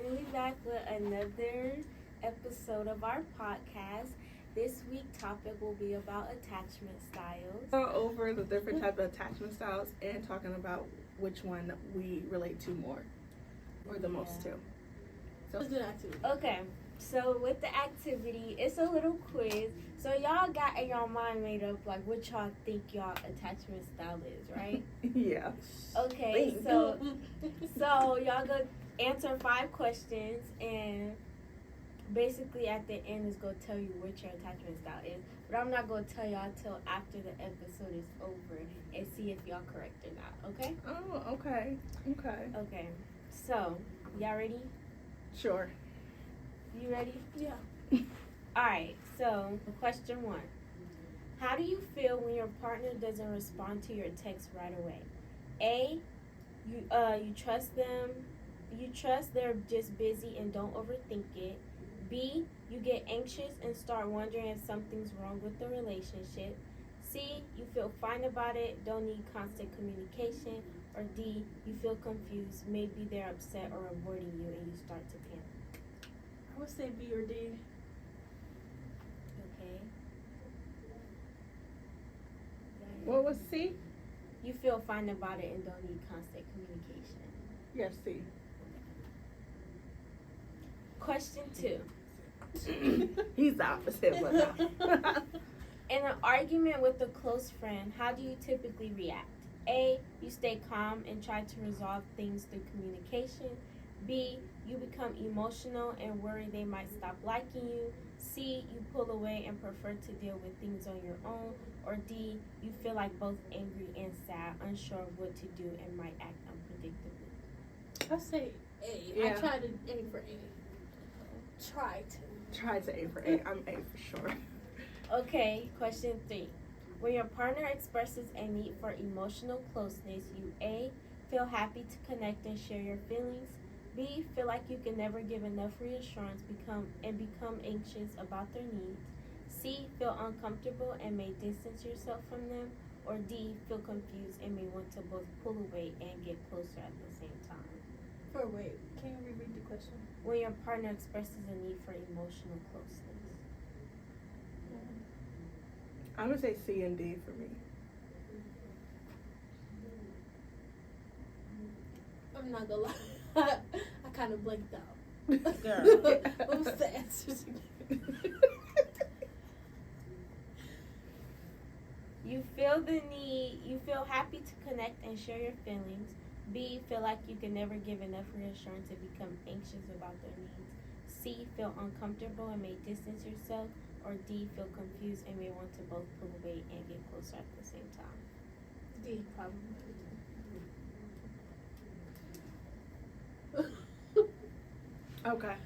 finally back with another episode of our podcast. This week's topic will be about attachment styles. Go over the different types of attachment styles and talking about which one we relate to more or the most to. So Let's do the activity. Okay, so with the activity, it's a little quiz. So y'all got in your mind made up like what y'all think y'all attachment style is, right? yeah. Okay, so y'all go answer 5 questions, and basically at the end is gonna tell you what your attachment style is. But I'm not gonna tell y'all till after the episode is over and see if y'all correct or not. Okay? Oh, okay. Okay. Okay. So y'all ready? Sure. You ready? Yeah. Alright, so question 1. How do you feel when your partner doesn't respond to your text right away? A, you trust them. You trust they're just busy and don't overthink it. B, you get anxious and start wondering if something's wrong with the relationship. C, you feel fine about it, don't need constant communication. Or D, you feel confused, maybe they're upset or avoiding you and you start to panic. I would say B or D. Okay. What was C? You feel fine about it and don't need constant communication. Yes, C. Question 2. He's the opposite, but no. In an argument with a close friend, how do you typically react? A, you stay calm and try to resolve things through communication. B, you become emotional and worry they might stop liking you. C, you pull away and prefer to deal with things on your own. Or D, you feel like both angry and sad, unsure of what to do, and might act unpredictably. I say A. Yeah. I try to aim for A. Try to aim for A. I'm A for sure. Okay, question 3. When your partner expresses a need for emotional closeness, you A, feel happy to connect and share your feelings. B, feel like you can never give enough reassurance become anxious about their needs. C, feel uncomfortable and may distance yourself from them. Or D, feel confused and may want to both pull away and get closer at the same time. Wait, can you reread the question? When your partner expresses a need for emotional closeness. I'm going to say C and D for me. I'm not gonna lie. I kind of blanked out. Girl. What was the answers again? You feel happy to connect and share your feelings. B, feel like you can never give enough reassurance and become anxious about their needs. C, feel uncomfortable and may distance yourself. Or D, feel confused and may want to both pull away and get closer at the same time. D, probably. Okay.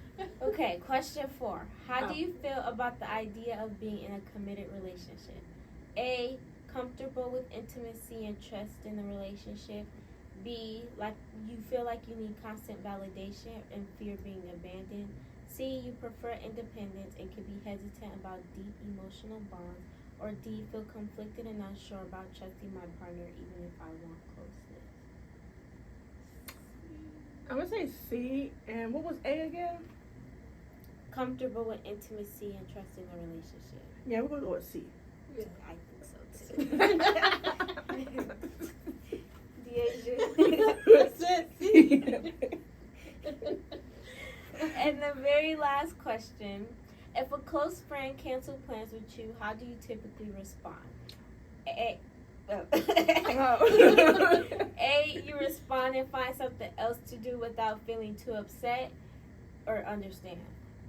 Okay, question 4. How do you feel about the idea of being in a committed relationship? A, comfortable with intimacy and trust in the relationship. B, like you feel like you need constant validation and fear being abandoned. C, you prefer independence and can be hesitant about deep emotional bonds. Or D, feel conflicted and unsure about trusting my partner even if I want closeness. I'm going to say C. And what was A again? Comfortable with intimacy and trust in the relationship. Yeah, we're going to go with C. Yeah. I think so too. And the very last question. If a close friend cancels plans with you, how do you typically respond? A, you respond and find something else to do without feeling too upset or understand.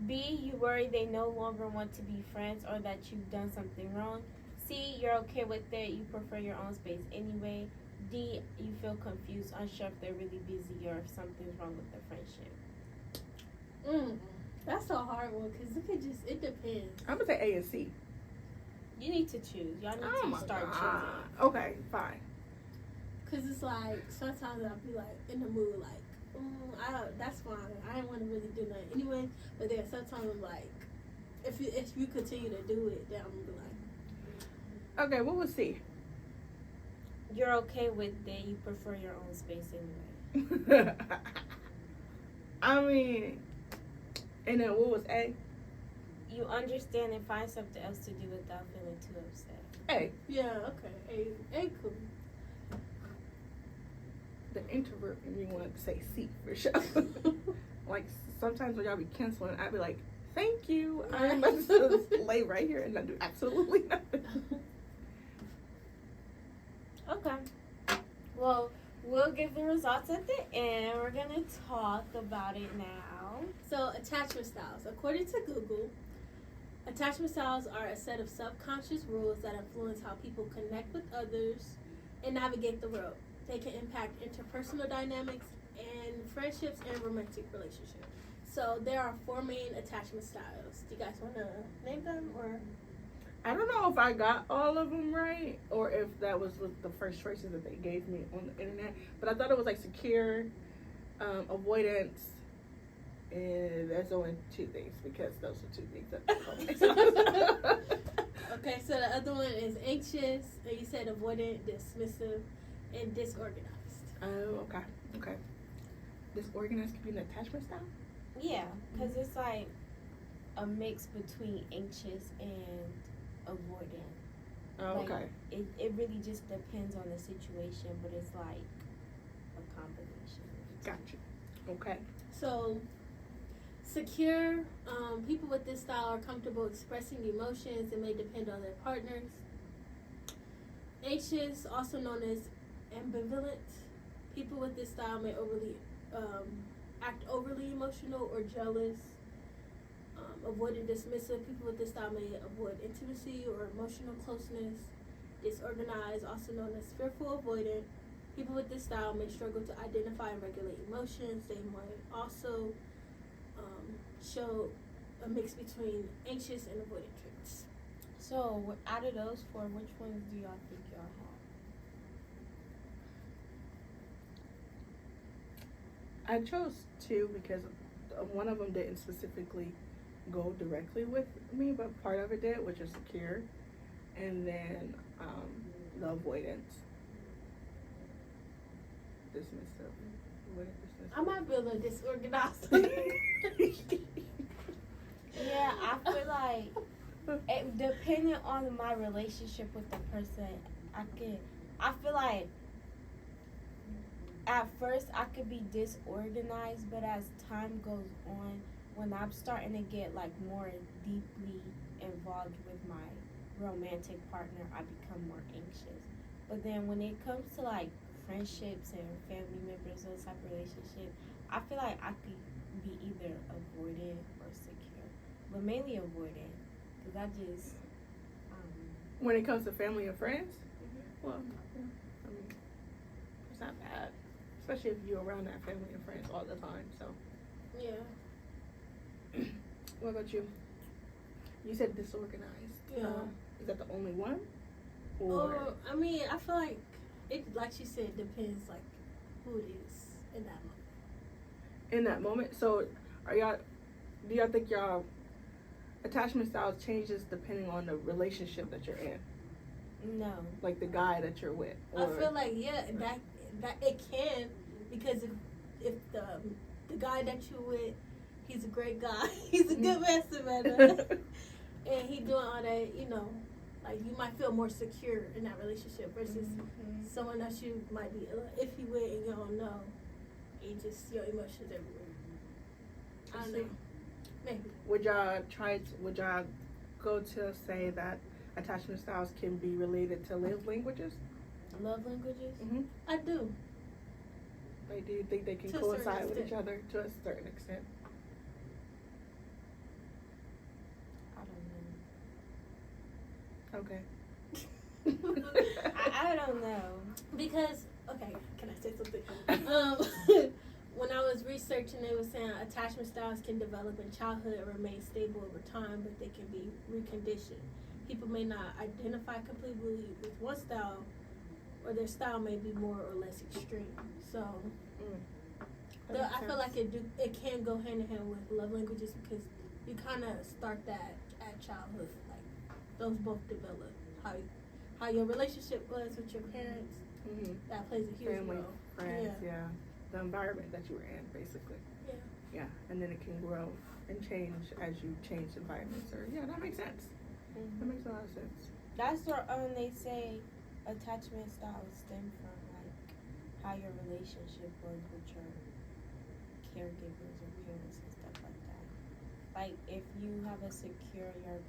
B, you worry they no longer want to be friends or that you've done something wrong. C, you're okay with it, you prefer your own space anyway. D, you feel confused, unsure if they're really busy or if something's wrong with the friendship. That's a hard one because it depends. I'm going to say A and C. You need to choose. Y'all need to start choosing. Okay, fine. Because it's like, sometimes I'll be like, in the mood, like, that's fine. I didn't want to really do nothing anyway. But then sometimes I'm like, if you continue to do it, then I'm going to be like. Okay, what was C? You're okay with it. You prefer your own space anyway. I mean, and then what was A? You understand and find something else to do without feeling too upset. A. Yeah, okay. A cool. The introvert in me wanted to say C for sure. Like, sometimes when y'all be canceling, I'd be like, thank you. I'm about to lay right here and not do absolutely nothing. Okay. Well, we'll give the results at the end. We're going to talk about it now. So, attachment styles. According to Google, attachment styles are a set of subconscious rules that influence how people connect with others and navigate the world. They can impact interpersonal dynamics and friendships and romantic relationships. So there are 4 main attachment styles. Do you guys want to name them, or? I don't know if I got all of them right or if that was the first choices that they gave me on the internet. But I thought it was like secure, avoidance, and there's only 2 things because those are 2 things that don't make sense. Okay, so the other one is anxious, and you said avoidant, dismissive, and disorganized. Oh, okay. Disorganized could be an attachment style? Yeah, because it's like a mix between anxious and avoidant. Oh, Like, okay. It really just depends on the situation, but it's like a combination. Gotcha. Okay. So, secure, people with this style are comfortable expressing emotions and may depend on their partners. Anxious, also known as ambivalent, people with this style may act overly emotional or jealous. Avoidant, dismissive, people with this style may avoid intimacy or emotional closeness. Disorganized, also known as fearful avoidant, people with this style may struggle to identify and regulate emotions. They might also show a mix between anxious and avoidant traits. So, out of those 4, which ones do y'all think y'all have? I chose 2 because one of them didn't specifically go directly with me, but part of it did, which is secure, and then the avoidance, dismissive. I might be a little disorganized. Yeah, I feel like depending on my relationship with the person, I feel like at first I could be disorganized, but as time goes on, when I'm starting to get like more deeply involved with my romantic partner, I become more anxious. But then when it comes to like friendships and family members, those type of relationships, I feel like I could be either avoidant or secure, but mainly avoidant, because I just When it comes to family and friends, well, I mean, it's not bad, especially if you're around that family and friends all the time. So, Yeah. what about you? You said disorganized. Yeah. Is that the only one? Or I mean, I feel like it, like she said, depends like who it is in that moment. in that moment? So, do y'all think y'all attachment styles changes depending on the relationship that you're in? no. Like the guy that you're with? I feel like that it can, because if the guy that you're with, he's a great guy, he's a good man, and he doing all that, like you might feel more secure in that relationship versus someone that you might be iffy with and you don't know, and just your emotions everywhere. I don't know. Maybe. Would y'all go to say that attachment styles can be related to love languages? Love languages? Mm-hmm. I do. Like, do you think they can To a certain coincide with each extent. other to a certain extent? I Okay. don't know. I don't know. Because, okay, can I say something? When I was researching, they were saying attachment styles can develop in childhood and remain stable over time, but they can be reconditioned. People may not identify completely with one style, or their style may be more or less extreme. So, I feel like it can go hand in hand with love languages because you kind of start that at childhood. Like, those both develop. How your relationship was with your parents, that plays a huge Family, role. friends, yeah. The environment that you were in, basically. Yeah. and then it can grow and change as you change environments. Or yeah, that makes sense. Mm-hmm. That makes a lot of sense. That's where they say attachment styles stem from, like how your relationship was with your caregivers or parents and stuff like that. Like if you have a secure, your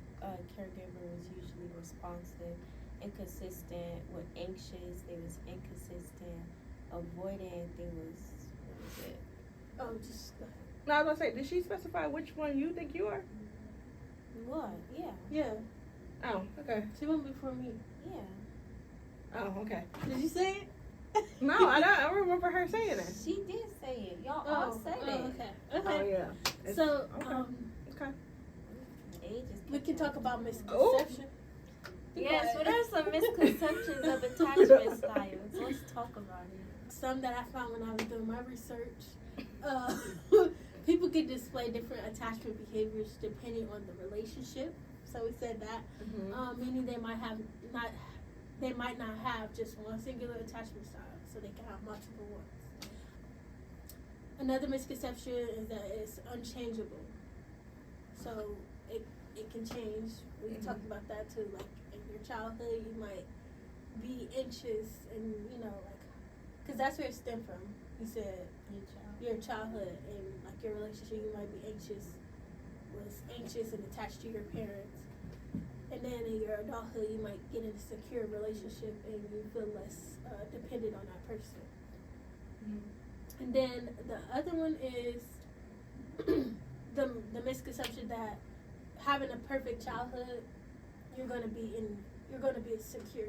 caregiver was usually responsive and consistent. With anxious, they was inconsistent. Avoidant, they was, what was it? Oh, just go ahead. No, I was gonna say, did she specify which one you think you are? What? Yeah. Yeah, Oh, okay. she went before me. Yeah. Oh, okay. Did you say it? No, I don't remember her saying it. She did say it. Y'all all said it. Okay. Oh Okay. yeah. It's- So, okay. Okay. Age is we can talk about Oh. misconception. Yes, what are some misconceptions of attachment styles? Let's talk about it. Some that I found when I was doing my research. People can display different attachment behaviors depending on the relationship. So we said that, Mm-hmm. meaning they might not have just one singular attachment style, so they can have multiple ones. Another misconception is that it's unchangeable. So it can change. We Mhm. talked about that too. Like in your childhood, you might be anxious, and because that's where it stemmed from. You said your childhood and like your relationship, you might be anxious and attached to your parents. And then in your adulthood, you might get in a secure relationship and you feel less dependent on that person. Mm-hmm. And then the other one is the misconception that having a perfect childhood, you're gonna be secure.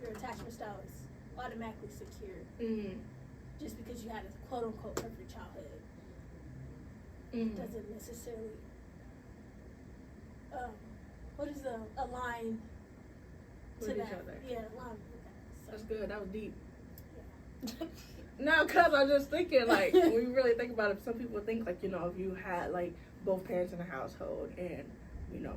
Your attachment style is automatically secure Mm-hmm. just because you had a quote unquote perfect childhood. Mm-hmm. Doesn't necessarily align to With each that. other. Yeah, align with that. That's So, good. That was deep. yeah. No, cause I'm just thinking like when you really think about it, some people think like if you had like both parents in the household and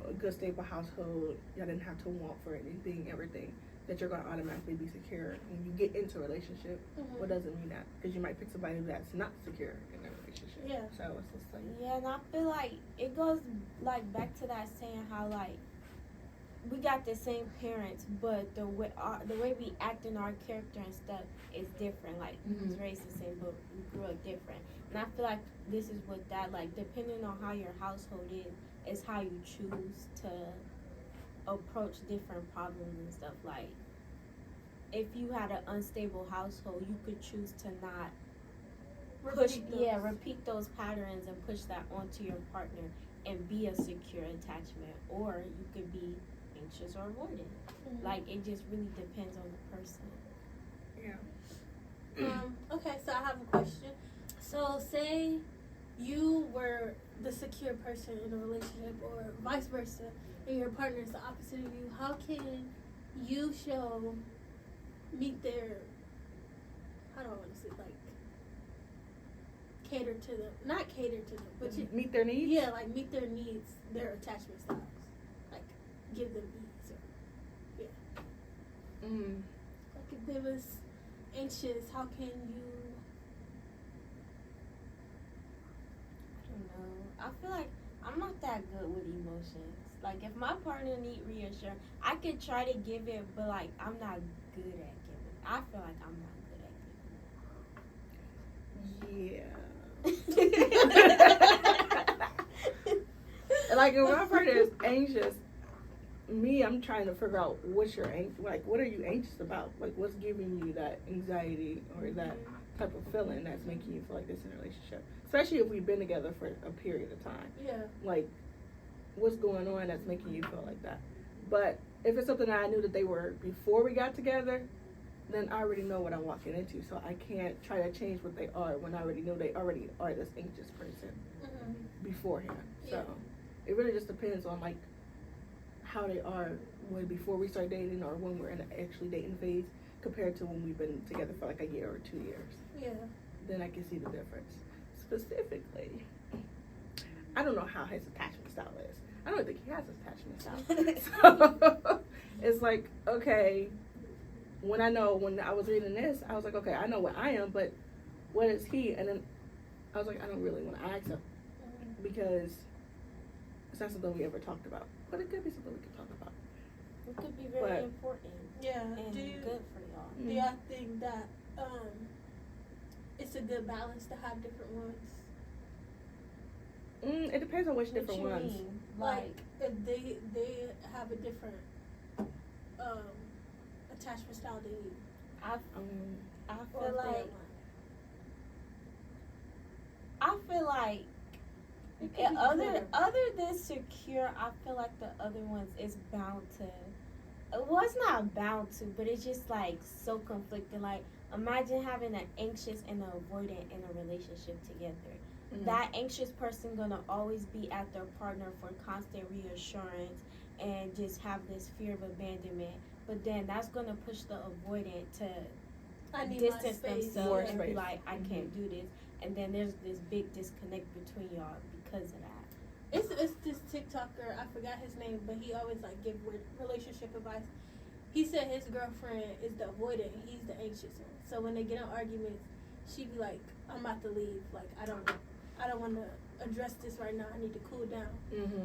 a good stable household, y'all didn't have to want for anything, everything, that you're gonna automatically be secure when you get into a relationship. Mhm. What doesn't mean that? Because you might pick somebody that's not secure in a relationship. Yeah. So it's just like Yeah, and I feel like it goes like back to that saying how like we got the same parents, but the way we act in our character and stuff is different. Like we was raised the same, but we grew up different. And I feel like this is what that like depending on how your household is how you choose to approach different problems and stuff. Like if you had an unstable household, you could choose to not repeat those patterns and push that onto your partner and be a secure attachment, or you could be anxious or avoidant. Mhm. Like it just really depends on the person. yeah. Okay, so I have a question. So say you were the secure person in a relationship or vice versa, and your partner is the opposite of you. How can you meet their, how do I want to say, like, cater to them, not cater to them, but Meet their needs. yeah, like meet their needs, their attachment styles, like give them needs, or Mm. like if they was anxious, how can you? I don't know. I feel like I'm not that good with emotions. Like if my partner need reassurance, I could try to give it, but like I'm not good at giving. I feel like I'm not good at giving. Yeah. Like if my partner is anxious, I'm trying to figure out what are you anxious about? Like what's giving you that anxiety or that type of feeling that's making you feel like this in a relationship? Especially if we've been together for a period of time. Yeah. Like what's going on that's making you feel like that? But if it's something that I knew that they were before we got together, then I already know what I'm walking into. So I can't try to change what they are when I already know they already are this anxious person beforehand. So it really just depends on like how they are before we start dating or when we're in the actually dating phase compared to when we've been together for like a year or 2 years. Yeah. Then I can see the difference. Specifically, I don't know how his attachment style is. I don't think he has an attachment style. So it's like, okay, when I was reading this, I was like, okay, I know what I am, but what is he? And then I was like, I don't really want to ask him because it's not something we ever talked about. But it could be something we could talk about. It could be very important Yeah. and good for y'all. Do y'all think that it's a good balance to have different ones? It depends on which What different you ones. mean? Like if they have a different attachment style than you. I Or feel if like it could be clear. other than secure, I feel like the other ones is bound to. Well, it's not bound to, but it's just like so conflicting. Like imagine having an anxious and an avoidant in a relationship together. That anxious person gonna always be at their partner for constant reassurance and just have this fear of abandonment. But then that's gonna push the avoidant to I need distance my space. themselves More and be space. like, I can't do this. And then there's this big disconnect between y'all because of that. It's this TikToker, I forgot his name, but he always like give relationship advice. He said his girlfriend is the avoidant and he's the anxious one. So when they get in arguments, she be like, I'm about to leave. Like I don't want to address this right now. I need to cool down.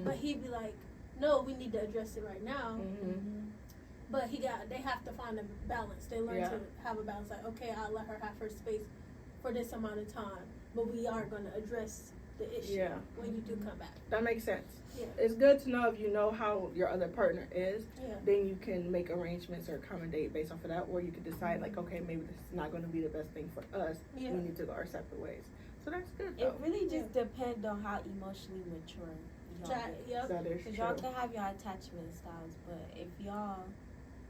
But he'd be like, no, we need to address it right now. But they have to find a balance. They learn to have a balance. Like, okay, I'll let her have her space for this amount of time, but we are going to address the issue when you do come back. That makes sense. Yeah. It's good to know if you know how your other partner is, Yeah. then you can make arrangements or accommodate based off of that, or you could decide like, okay, maybe this is not going to be the best thing for us. Yeah. We need to go our separate ways. So that's good It though. really just depends on how emotionally mature y'all is. Yep. That is Because true. y'all can have your attachment styles, but if y'all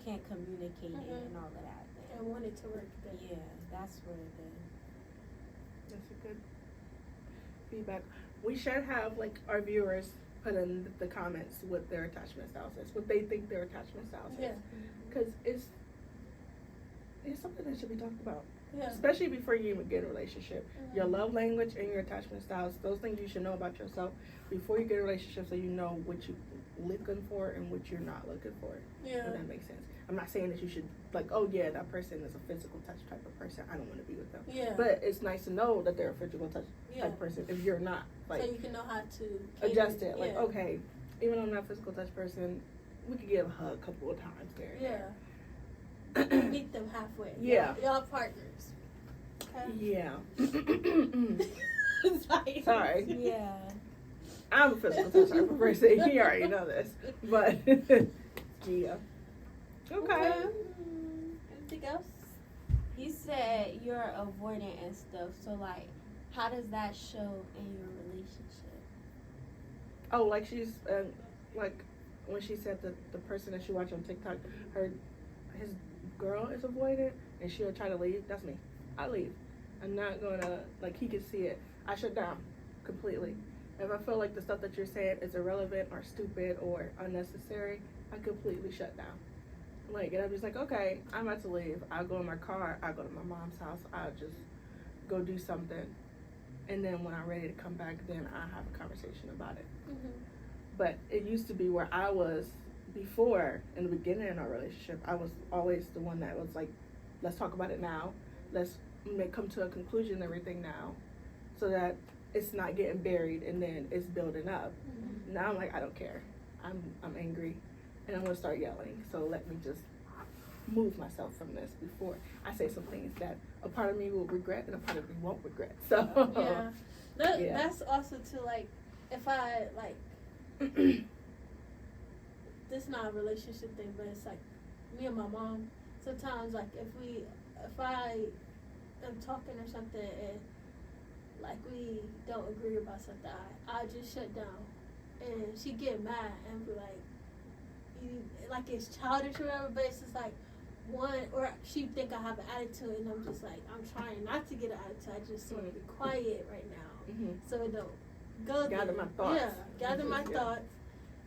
can't communicate it and all of that, And then want it to work. Then. yeah, that's where That's a good feedback. We should have like our viewers put in the comments what their attachment styles is, what they think their attachment styles Yeah. is, because it's something that should be talked about, Yeah. especially before you even get in a relationship. Your love language and your attachment styles, those things you should know about yourself before you get in a relationship, so you know what you're looking for and what you're not looking for. Yeah. If that makes sense. I'm not saying that you should like, oh yeah, that person is a physical touch type of person, I don't want to be with them. Yeah. But it's nice to know that they're a physical touch Yeah. type person if you're not. Like, so you can know how to adjust it. Like, yeah. okay, even though I'm not a physical touch person, we could give a hug a couple of times there. and Yeah. Meet them halfway. Yeah. Y'all partners. Okay. Yeah. Sorry. Sorry. yeah. I'm a physical touch type of person. You already know this. But, yeah. Okay. Anything else? He said you're avoidant and stuff, so like, how does that show in your relationship? Oh, like she's, like, when she said that the person that she watched on TikTok, his girl is avoidant, and she'll try to leave. That's me. I leave. I'm not gonna, like, he can see it. I shut down completely. If I feel like the stuff that you're saying is irrelevant or stupid or unnecessary, I completely shut down. Like, and I'm just like, okay, I'm about to leave. I'll go in my car. I'll go to my mom's house. I'll just go do something. And then when I'm ready to come back, then I'll have a conversation about it. But it used to be where I was before, in the beginning of our relationship, I was always the one that was like, let's talk about it now. Let's come to a conclusion and everything now, so that it's not getting buried and then it's building up. Now I'm like, I don't care. I'm angry and I'm gonna start yelling. So let me just move myself from this before I say some things that a part of me will regret and a part of me won't regret. So yeah. That's also too, like, if I like this not a relationship thing, but it's like me and my mom. Sometimes, like, if I am talking or something and like we don't agree about something, I just shut down, and she get mad and be like, you like it's childish or whatever. But it's just like or she think I have an attitude, and I'm just like, I'm trying not to get an attitude. I just want to be quiet right now, so it don't go there. Gather my thoughts. Yeah, gather my Yeah. thoughts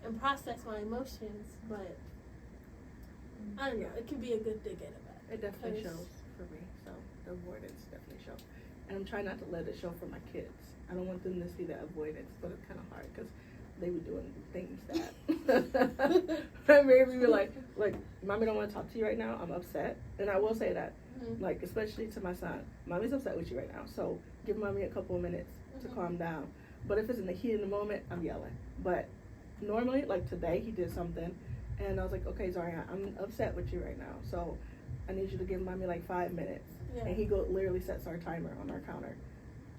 and process my emotions. But I don't know. It can be a good thing and a bad. it definitely Because- shows for me. So the avoidance definitely shows. And I'm trying not to let it show for my kids. I don't want them to see that avoidance, but it's kind of hard because they be doing things that made me be like, mommy don't want to talk to you right now. I'm upset. And I will say that, like, especially to my son, mommy's upset with you right now. So give mommy a couple of minutes to calm down. But if it's in the heat of the moment, I'm yelling. But normally, like today, he did something, and I was like, okay, Zarian, I'm upset with you right now, so I need you to give mommy like 5 minutes. Yeah. And he literally sets our timer on our counter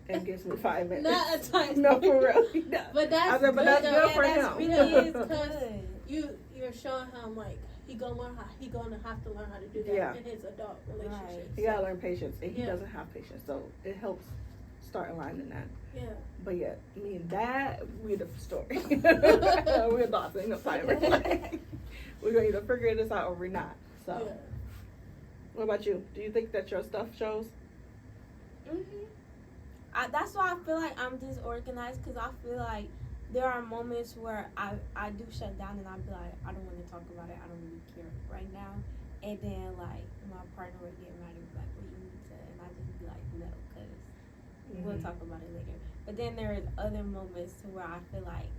and gives me 5 minutes. Not a timer. No, for real, he does. But that's good, good, that's though. good Yeah, for that's him. really Good. because you're showing him like he gonna have to learn how to do that Yeah. in his adult relationship. He gotta learn patience, and he Yeah. doesn't have patience, so it helps start aligning that. Yeah. But yeah, me and Dad, we're the story. We're lost, ain't no timer. Like, we're gonna either figure this out or we're not. So, Yeah. what about you? Do you think that your stuff shows? That's why I feel like I'm disorganized, because I feel like there are moments where I do shut down and I be like, I don't want to talk about it. I don't really care right now. And then like my partner would get mad and be like, well, you need to, and I just be like, no, because we'll talk about it later. But then there is other moments where I feel like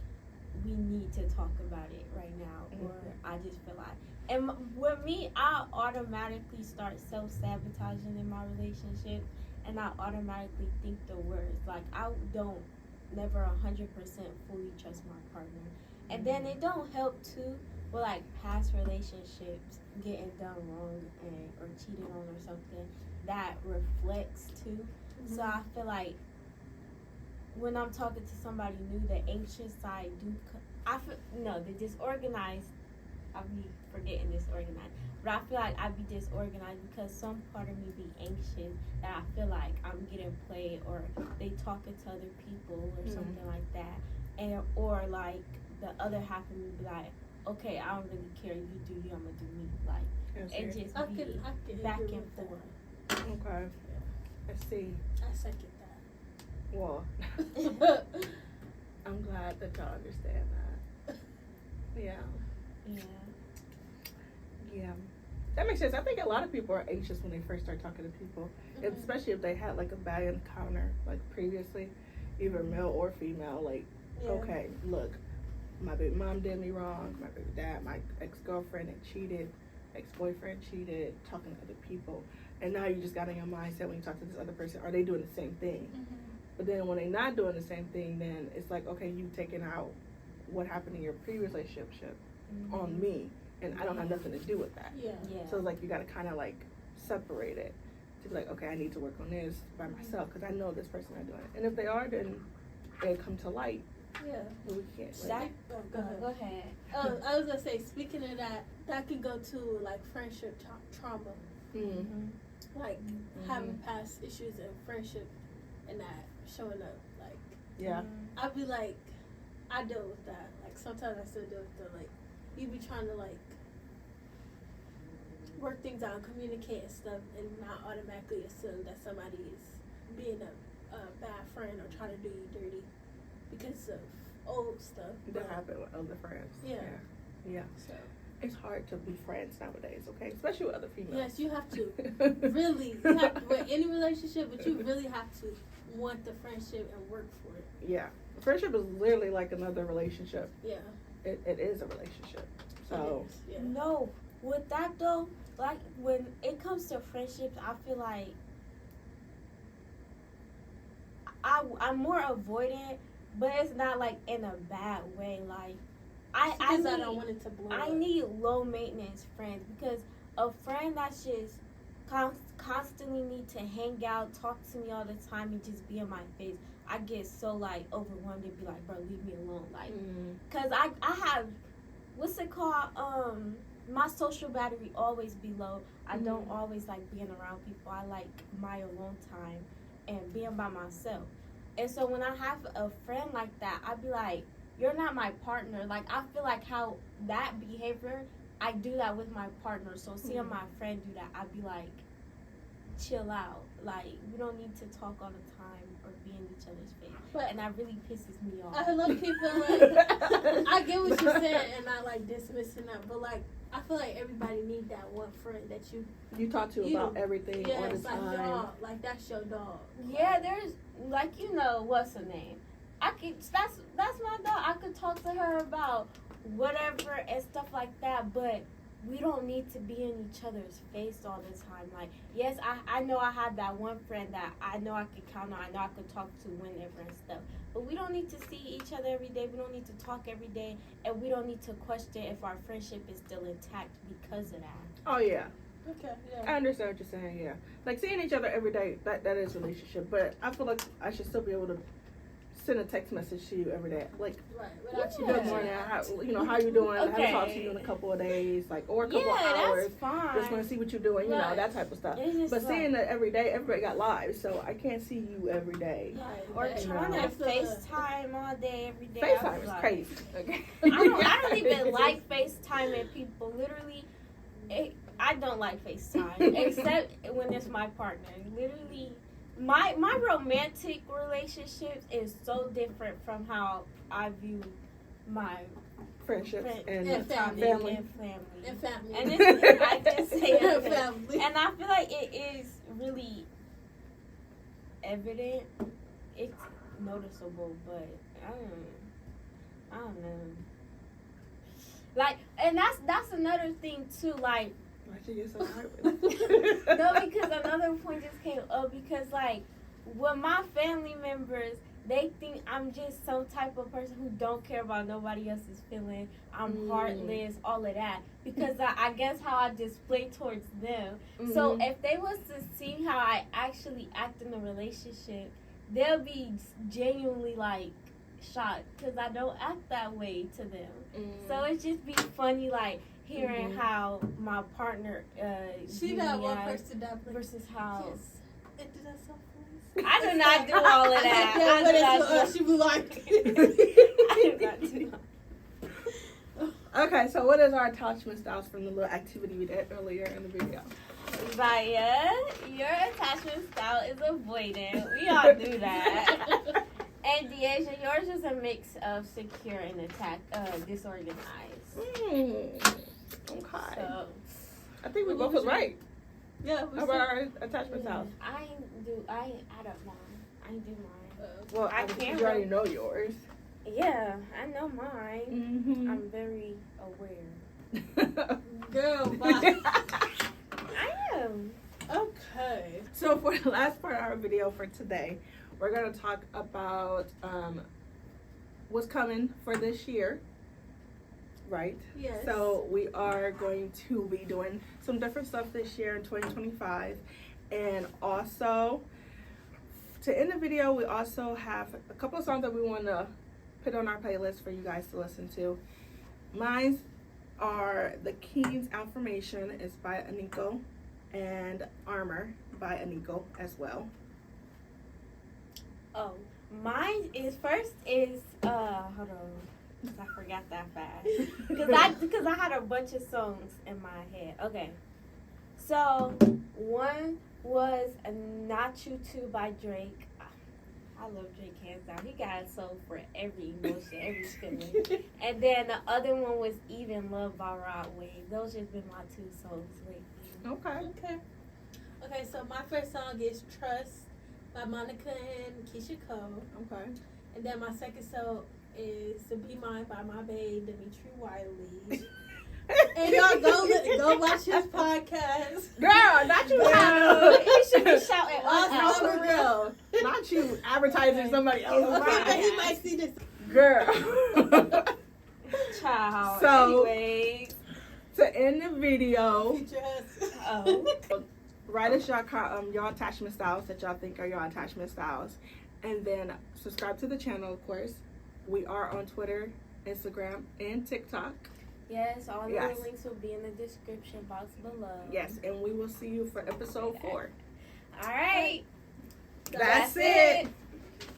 we need to talk about it right now, or I just feel like, and with me, I automatically start self-sabotaging in my relationship, and I automatically think the worst. Like, I don't never 100% fully trust my partner. And then it don't help too with like past relationships getting done wrong or cheated on or something. That reflects too. So I feel like when I'm talking to somebody new, the anxious side the disorganized, I'll be forgetting disorganized. But I feel like I'd be disorganized because some part of me be anxious that I feel like I'm getting played, or they talking to other people or something like that. And or like the other half of me be like, okay, I don't really care. You do you, I'm gonna do me. Like it just I be can back agree and with that. forth. Okay. Let's see. I second Well, that. I'm glad that y'all understand that. Yeah. Yeah. Yeah. That makes sense. I think a lot of people are anxious when they first start talking to people, especially if they had like a bad encounter like previously, either male or female. Like, Yeah. okay, look, my baby mom did me wrong. My baby dad, my ex-girlfriend had cheated, ex-boyfriend cheated, talking to other people. And now you just got in your mindset when you talk to this other person, are they doing the same thing? But then when they're not doing the same thing, then it's like, okay, you've taken out what happened in your previous relationship on me, and I don't have nothing to do with that. Yeah. So it's like you got to kind of like separate it to be like, okay, I need to work on this by myself because I know this person not doing it. And if they are, then it'll come to light. Yeah. But we can't. That, Go ahead. go ahead. I was gonna say, speaking of that, that can go to like friendship trauma, like having past issues in friendship and that showing up. Like, Yeah. I'd be like, I deal with that. Like sometimes I still deal with the like, you be trying to like work things out, communicate and stuff, and not automatically assume that somebody is being a bad friend or trying to do you dirty because of old stuff. That happened with other friends. Yeah. Yeah. So It's hard to be friends nowadays, okay? Especially with other females. yes, you have to really, you have to, with any relationship, but you really have to want the friendship and work for it. Yeah. Friendship is literally like another relationship. Yeah. It is a relationship. So, It is, yeah. No, with that though, like when it comes to friendships, I feel like I'm more avoidant, but it's not like in a bad way. Like I don't want it to blow I up. need low maintenance friends, because a friend that's just constantly need to hang out, talk to me all the time, and just be in my face, I get so like overwhelmed and be like, bro, leave me alone. Like, cause I have, what's it called? My social battery always be low. I don't always like being around people. I like my alone time and being by myself. And so when I have a friend like that, I be like, you're not my partner. Like, I feel like how that behavior, I do that with my partner. So seeing my friend do that, I'd be like, chill out. Like, we don't need to talk all the time or be in each other's face. But and that really pisses me off. I love people like, I get what you're saying and not like dismissing that, but like, I feel like everybody need that one friend that you talk to about everything all the it's like time. dog. Like, that's your dog. Yeah, there's, like, you know, what's her name? That's my dog. I could talk to her about whatever and stuff like that, but we don't need to be in each other's face all the time. Like, yes, I know I have that one friend that I know I could count on. I know I could talk to whenever and stuff. but we don't need to see each other every day. We don't need to talk every day, and we don't need to question if our friendship is still intact because of that. Oh yeah, Okay, I yeah. understand what you're saying. Yeah, like seeing each other every day, that is relationship. But I feel like I should still be able to send a text message to you every day, like Right. Without you Yeah. good morning, how you doing? I haven't Okay. talked to you in a couple of days, like or a couple Yeah, of hours. that's fine. Just want to see what you're doing, you know, Right. that type of stuff. It's just But like- seeing that every day, everybody got lives, so I can't see you every day. Right. Or That- trying to that's the- FaceTime all day, every day. FaceTime I is was like- crazy. Okay. I don't even like FaceTiming people. Literally, I don't like FaceTime except when it's my partner. Literally, my romantic relationship is so different from how I view my Friendships friend, and and family. family. And family. And family. And it's, I just say And it. family. And I feel like it is really evident. It's noticeable, but I don't know. Like, and that's another thing too. Like, Why she get so nervous? no, because another point just came up because like, with my family members, they think I'm just some type of person who don't care about nobody else's feeling. I'm heartless, all of that. Because I guess how I display towards them. So if they was to see how I actually act in a relationship, they'll be genuinely like shocked because I don't act that way to them. So it just be funny like hearing how my partner She view that me one as person that versus how yes. And do that so fast. I do not do all of that. Yeah, I but do not it's, she be like. I do not do Okay, so what is our attachment styles from the little activity we did earlier in the video? Zaya, your attachment style is avoidant. We all do that. And DeAsia, yours is a mix of secure and disorganized. Okay. So I think we What both was was your- right. Yeah. How about our attachment styles? I don't know. I do mine. Well, I can't you already know yours. Yeah, I know mine. Mm-hmm. I'm very aware. Girl, bye. I am. Okay. So for the last part of our video for today, we're going to talk about what's coming for this year, right? Yes. So we are going to be doing some different stuff this year in 2025. And also, to end the video, we also have a couple of songs that we want to put on our playlist for you guys to listen to. Mine are The King's Affirmation is by Aniko, and Armor by Aniko as well. Oh, mine is hold on, I forgot that fast. Because I had a bunch of songs in my head. Okay, so one was Not You Too by Drake. I love Drake hands down. He got a soul for every emotion, every feeling. And then the other one was Even Love by Rod Wave. Those just been my two songs lately. Okay. Okay, so my first song is Trust by Monica and Keisha Cole. Okay. And then my second song is To Be Mine by my babe, Dimitri Wiley. And y'all go watch his podcast. Girl, not you. You should be shouting us No, out. for real. Not you advertising somebody else's Right. But he podcast. might see this. Girl. Child. So- Anyways. To end the video, Future husband. Oh. write us your attachment styles that y'all think are your attachment styles. And then subscribe to the channel, of course. We are on Twitter, Instagram, and TikTok. Yes, all Yes. the links will be in the description box below. Yes, and we will see you for episode 4. All right. That's it.